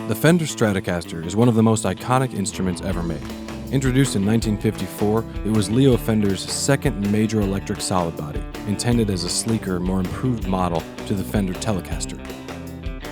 The Fender Stratocaster is one of the most iconic instruments ever made. Introduced in 1954, it was Leo Fender's second major electric solid body, intended as a sleeker, more improved model to the Fender Telecaster.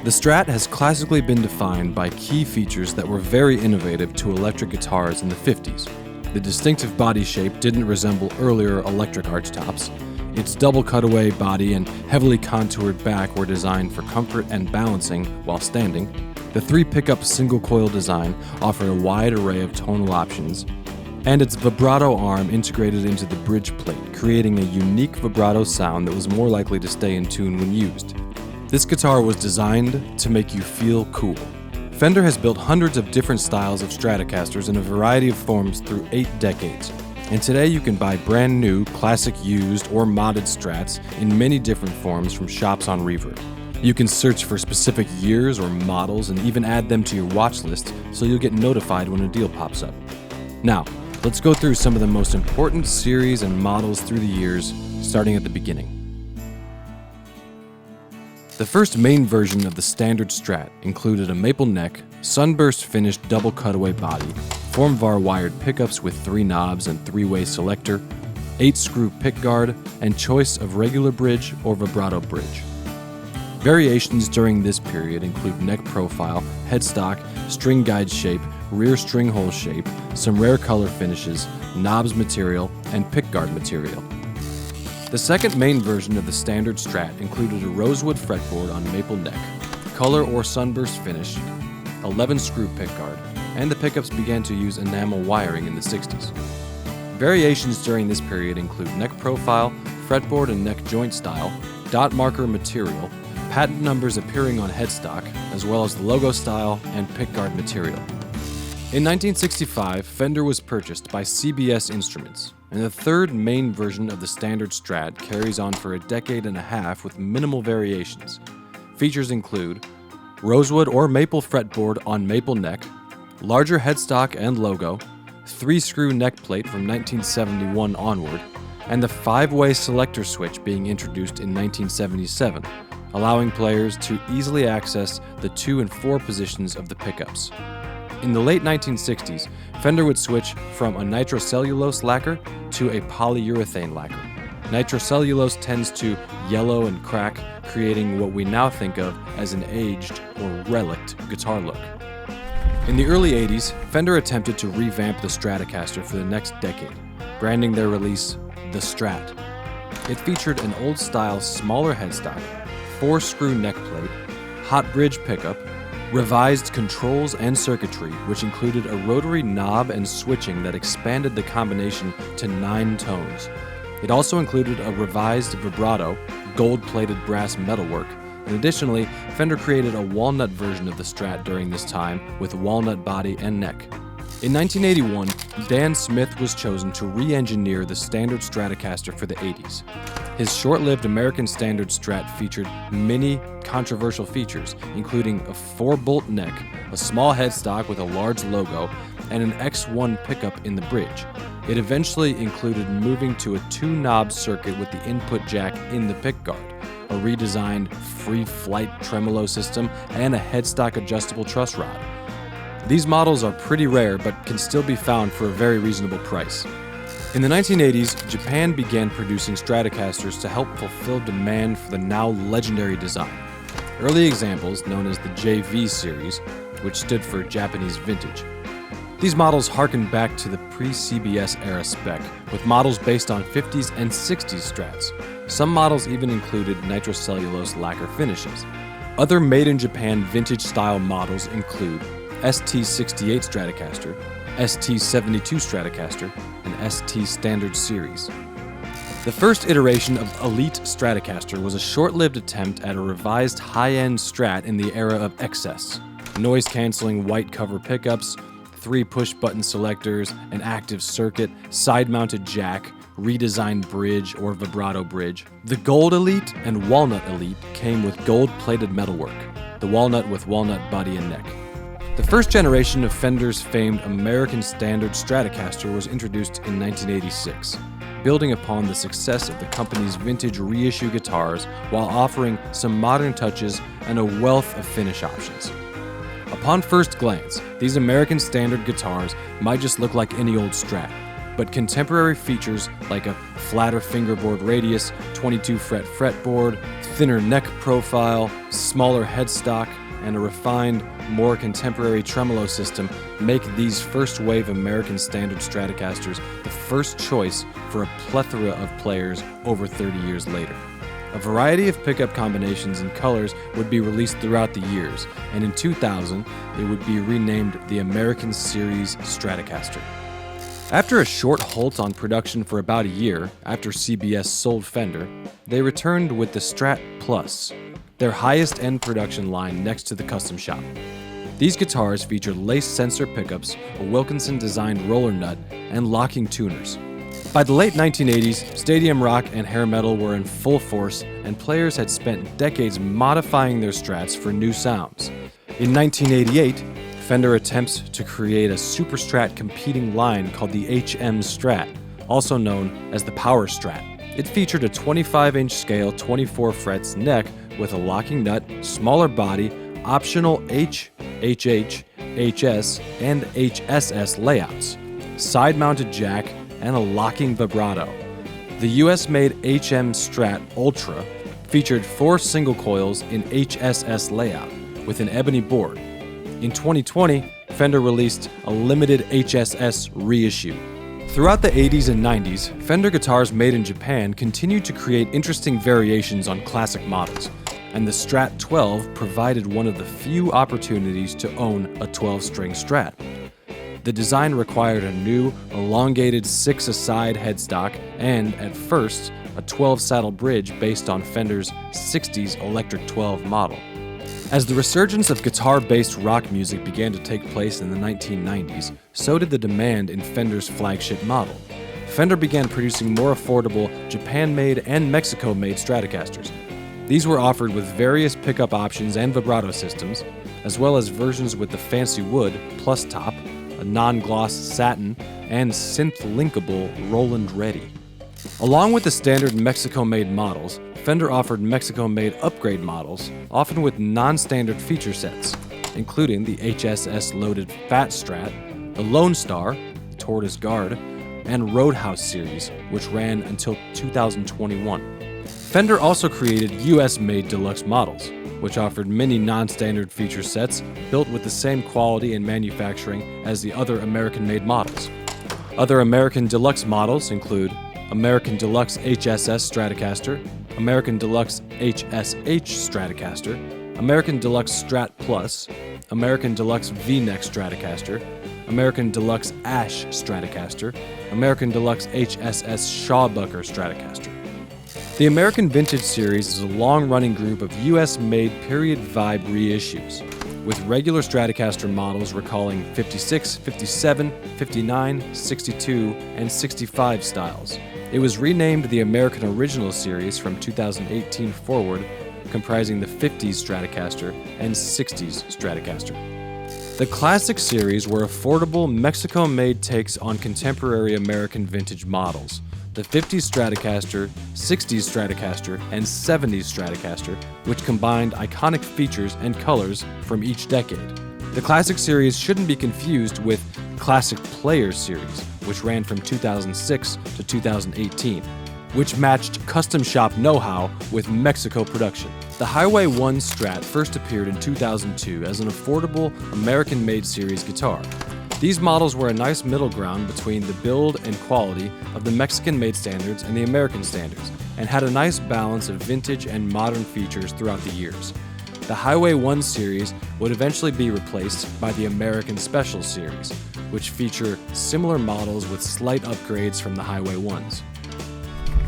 The Strat has classically been defined by key features that were very innovative to electric guitars in the 50s. The distinctive body shape didn't resemble earlier electric archtops. Its double cutaway body and heavily contoured back were designed for comfort and balancing while standing. The 3-pickup single-coil design offered a wide array of tonal options, and its vibrato arm integrated into the bridge plate, creating a unique vibrato sound that was more likely to stay in tune when used. This guitar was designed to make you feel cool. Fender has built hundreds of different styles of Stratocasters in a variety of forms through 8 decades, and today you can buy brand new, classic used, or modded Strats in many different forms from shops on Reverb. You can search for specific years or models and even add them to your watch list so you'll get notified when a deal pops up. Now, let's go through some of the most important series and models through the years, starting at the beginning. The first main version of the standard Strat included a maple neck, sunburst finished double cutaway body, Formvar wired pickups with 3 knobs and 3-way selector, 8-screw pickguard, and choice of regular bridge or vibrato bridge. Variations during this period include neck profile, headstock, string guide shape, rear string hole shape, some rare color finishes, knobs material, and pickguard material. The second main version of the standard Strat included a rosewood fretboard on maple neck, color or sunburst finish, 11-screw pickguard, and the pickups began to use enamel wiring in the 60s. Variations during this period include neck profile, fretboard and neck joint style, dot marker material, patent numbers appearing on headstock, as well as the logo style and pickguard material. In 1965, Fender was purchased by CBS Instruments, and the third main version of the standard Strat carries on for a decade and a half with minimal variations. Features include rosewood or maple fretboard on maple neck, larger headstock and logo, 3-screw neck plate from 1971 onward, and the 5-way selector switch being introduced in 1977, allowing players to easily access the 2 and 4 positions of the pickups. In the late 1960s, Fender would switch from a nitrocellulose lacquer to a polyurethane lacquer. Nitrocellulose tends to yellow and crack, creating what we now think of as an aged or relict guitar look. In the early 80s, Fender attempted to revamp the Stratocaster for the next decade, branding their release the Strat. It featured an old-style smaller headstock, 4-screw neck plate, hot bridge pickup, revised controls and circuitry, which included a rotary knob and switching that expanded the combination to 9 tones. It also included a revised vibrato, gold-plated brass metalwork, and additionally, Fender created a walnut version of the Strat during this time with walnut body and neck. In 1981, Dan Smith was chosen to re-engineer the standard Stratocaster for the 80s. His short-lived American standard Strat featured many controversial features, including a 4-bolt neck, a small headstock with a large logo, and an X1 pickup in the bridge. It eventually included moving to a 2-knob circuit with the input jack in the pickguard, a redesigned free flight tremolo system, and a headstock adjustable truss rod. These models are pretty rare but can still be found for a very reasonable price. In the 1980s, Japan began producing Stratocasters to help fulfill demand for the now legendary design. Early examples, known as the JV series, which stood for Japanese Vintage. These models harken back to the pre-CBS era spec, with models based on 50s and 60s Strats. Some models even included nitrocellulose lacquer finishes. Other made-in-Japan vintage-style models include ST68 Stratocaster, ST72 Stratocaster, and ST Standard Series. The first iteration of Elite Stratocaster was a short-lived attempt at a revised high-end Strat in the era of excess. Noise-canceling white cover pickups, 3 push-button selectors, an active circuit, side-mounted jack, redesigned bridge or vibrato bridge. The Gold Elite and Walnut Elite came with gold-plated metalwork, the walnut with walnut body and neck. The first generation of Fender's famed American Standard Stratocaster was introduced in 1986, building upon the success of the company's vintage reissue guitars while offering some modern touches and a wealth of finish options. Upon first glance, these American standard guitars might just look like any old Strat, but contemporary features like a flatter fingerboard radius, 22-fret fretboard, thinner neck profile, smaller headstock, and a refined, more contemporary tremolo system make these first-wave American standard Stratocasters the first choice for a plethora of players over 30 years later. A variety of pickup combinations and colors would be released throughout the years, and in 2000, it would be renamed the American Series Stratocaster. After a short halt on production for about a year after CBS sold Fender, they returned with the Strat Plus, their highest-end production line next to the custom shop. These guitars feature lace sensor pickups, a Wilkinson-designed roller nut, and locking tuners. By the late 1980s, stadium rock and hair metal were in full force, and players had spent decades modifying their Strats for new sounds. In 1988, Fender attempts to create a super Strat competing line called the HM Strat, also known as the Power Strat. It featured a 25-inch scale 24 frets neck with a locking nut, smaller body, optional H, HH, HS, and HSS layouts, side-mounted jack, and a locking vibrato. The US-made HM Strat Ultra featured 4 single coils in HSS layout with an ebony board. In 2020, Fender released a limited HSS reissue. Throughout the 80s and 90s, Fender guitars made in Japan continued to create interesting variations on classic models, and the Strat 12 provided one of the few opportunities to own a 12-string Strat. The design required a new, elongated 6-a-side headstock and, at first, a 12-saddle bridge based on Fender's 60s Electric 12 model. As the resurgence of guitar-based rock music began to take place in the 1990s, so did the demand in Fender's flagship model. Fender began producing more affordable Japan-made and Mexico-made Stratocasters. These were offered with various pickup options and vibrato systems, as well as versions with the fancy wood plus top, a non-gloss satin, and synth-linkable Roland Ready. Along with the standard Mexico-made models, Fender offered Mexico-made upgrade models, often with non-standard feature sets, including the HSS-loaded Fat Strat, the Lone Star, the Tortoise Guard, and Roadhouse series, which ran until 2021. Fender also created US-made deluxe models, which offered many non-standard feature sets built with the same quality and manufacturing as the other American-made models. Other American deluxe models include American Deluxe HSS Stratocaster, American Deluxe HSH Stratocaster, American Deluxe Strat Plus, American Deluxe V-Neck Stratocaster, American Deluxe Ash Stratocaster, American Deluxe HSS Shawbucker Stratocaster. The American Vintage Series is a long-running group of US-made period vibe reissues, with regular Stratocaster models recalling 56, 57, 59, 62, and 65 styles. It was renamed the American Original Series from 2018 forward, comprising the 50s Stratocaster and 60s Stratocaster. The Classic Series were affordable Mexico-made takes on contemporary American vintage models. The 50s Stratocaster, 60s Stratocaster, and 70s Stratocaster, which combined iconic features and colors from each decade. The Classic Series shouldn't be confused with Classic Player Series, which ran from 2006 to 2018, which matched custom shop know-how with Mexico production. The Highway 1 Strat first appeared in 2002 as an affordable American-made series guitar. These models were a nice middle ground between the build and quality of the Mexican-made standards and the American standards, and had a nice balance of vintage and modern features throughout the years. The Highway 1 series would eventually be replaced by the American Special series, which feature similar models with slight upgrades from the Highway 1s.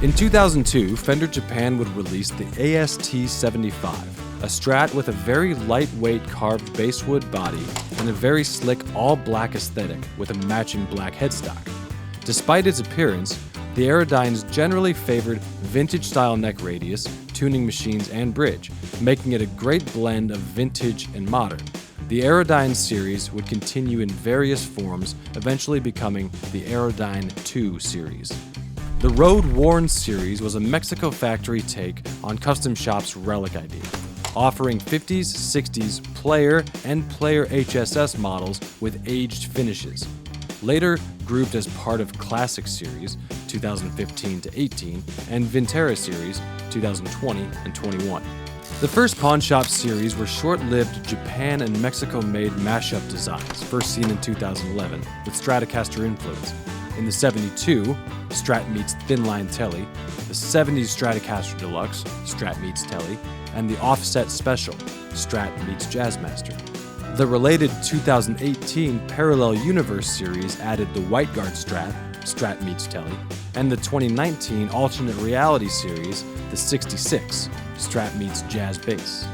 In 2002, Fender Japan would release the AST-75, a Strat with a very lightweight carved basswood body and a very slick all-black aesthetic with a matching black headstock. Despite its appearance, the Aerodynes generally favored vintage-style neck radius, tuning machines, and bridge, making it a great blend of vintage and modern. The Aerodyne series would continue in various forms, eventually becoming the Aerodyne 2 series. The Road Worn series was a Mexico factory take on Custom Shop's Relic idea. offering 50s, 60s Player and Player HSS models with aged finishes. Later grouped as part of Classic Series 2015 to 18 and Vintera Series 2020 and 21. The first pawn shop series were short-lived Japan and Mexico-made mashup designs, first seen in 2011 with Stratocaster influence. In the 72, Strat meets Thinline Telly, the 70s Stratocaster Deluxe, Strat meets Telly, and the Offset Special, Strat meets Jazzmaster. The related 2018 Parallel Universe series added the White Guard Strat, Strat meets Telly, and the 2019 Alternate Reality series, the 66, Strat meets Jazz Bass.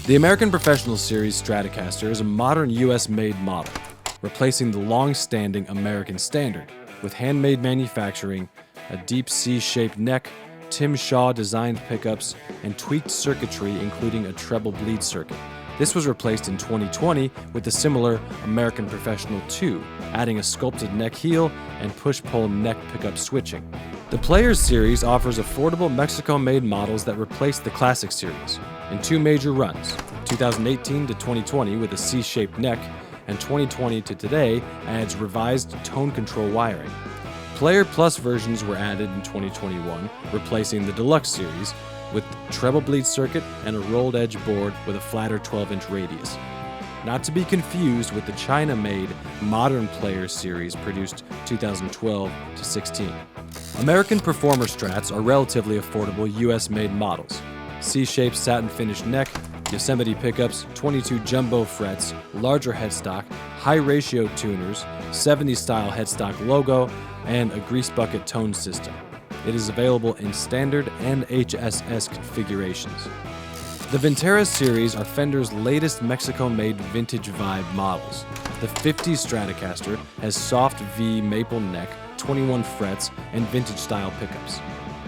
The American Professional Series Stratocaster is a modern US-made model, replacing the long-standing American standard, with handmade manufacturing, a deep C-shaped neck, Tim Shaw designed pickups, and tweaked circuitry including a treble bleed circuit. This was replaced in 2020 with the similar American Professional 2, adding a sculpted neck heel and push-pull neck pickup switching. The Players series offers affordable Mexico-made models that replace the Classic series in two major runs, 2018 to 2020 with a C-shaped neck, and 2020 to today adds revised tone control wiring. Player Plus versions were added in 2021, replacing the Deluxe series with treble bleed circuit and a rolled edge board with a flatter 12-inch radius. Not to be confused with the China-made Modern Player series produced 2012 to 16. American Performer Strats are relatively affordable US-made models. C-shaped satin finished neck, Yosemite pickups, 22 jumbo frets, larger headstock, high ratio tuners, 70s style headstock logo, and a grease bucket tone system. It is available in standard and HSS configurations. The Vintera series are Fender's latest Mexico-made vintage vibe models. The 50s Stratocaster has soft V maple neck, 21 frets, and vintage-style pickups.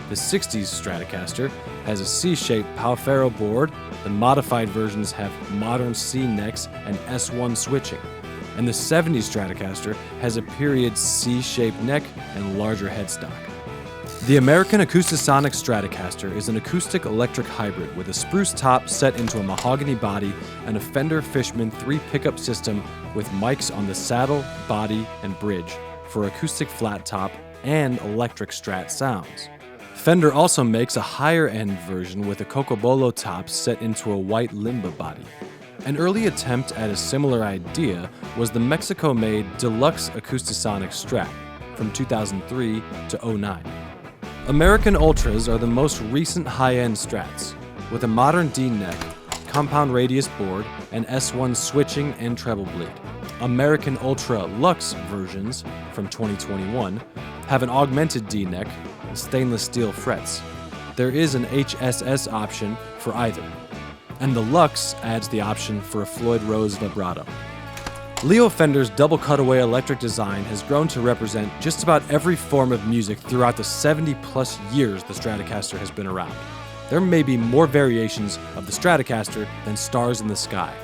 The 60s Stratocaster has a C-shaped Palfero board. The modified versions have modern C necks and S1 switching. And the 70s Stratocaster has a period C-shaped neck and larger headstock. The American Acoustasonic Stratocaster is an acoustic electric hybrid with a spruce top set into a mahogany body and a Fender Fishman 3 pickup system with mics on the saddle, body, and bridge for acoustic flat top and electric Strat sounds. Fender also makes a higher-end version with a Cocobolo top set into a white Limba body. An early attempt at a similar idea was the Mexico-made Deluxe Acoustasonic Strat from 2003 to 2009. American Ultras are the most recent high-end Strats, with a modern D-neck, compound radius board, and S1 switching and treble bleed. American Ultra Luxe versions from 2021 have an augmented D-neck and stainless steel frets. There is an HSS option for either, and the Luxe adds the option for a Floyd Rose vibrato. Leo Fender's double cutaway electric design has grown to represent just about every form of music throughout the 70-plus years the Stratocaster has been around. There may be more variations of the Stratocaster than stars in the sky,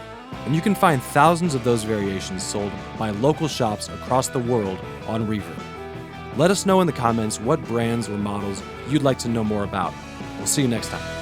and you can find thousands of those variations sold by local shops across the world on Reverb. Let us know in the comments what brands or models you'd like to know more about. We'll see you next time.